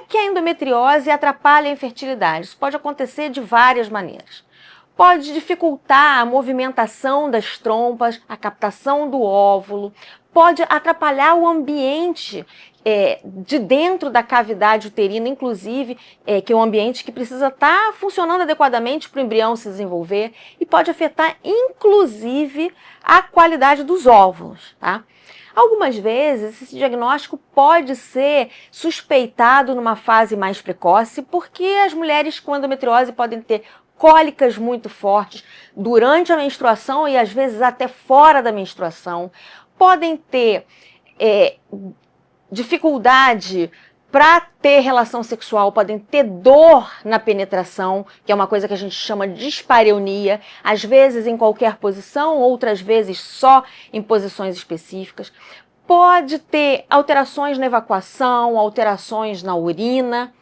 que a endometriose atrapalha a infertilidade? Isso pode acontecer de várias maneiras. Pode dificultar a movimentação das trompas, a captação do óvulo, pode atrapalhar o ambiente de dentro da cavidade uterina, inclusive, que é um ambiente que precisa estar funcionando adequadamente para o embrião se desenvolver, e pode afetar, inclusive, a qualidade dos óvulos, tá? Algumas vezes, esse diagnóstico pode ser suspeitado numa fase mais precoce, porque as mulheres com endometriose podem ter cólicas muito fortes durante a menstruação e às vezes até fora da menstruação, podem ter dificuldade para ter relação sexual, podem ter dor na penetração, que é uma coisa que a gente chama de dispareunia, às vezes em qualquer posição, outras vezes só em posições específicas. Pode ter alterações na evacuação, alterações na urina.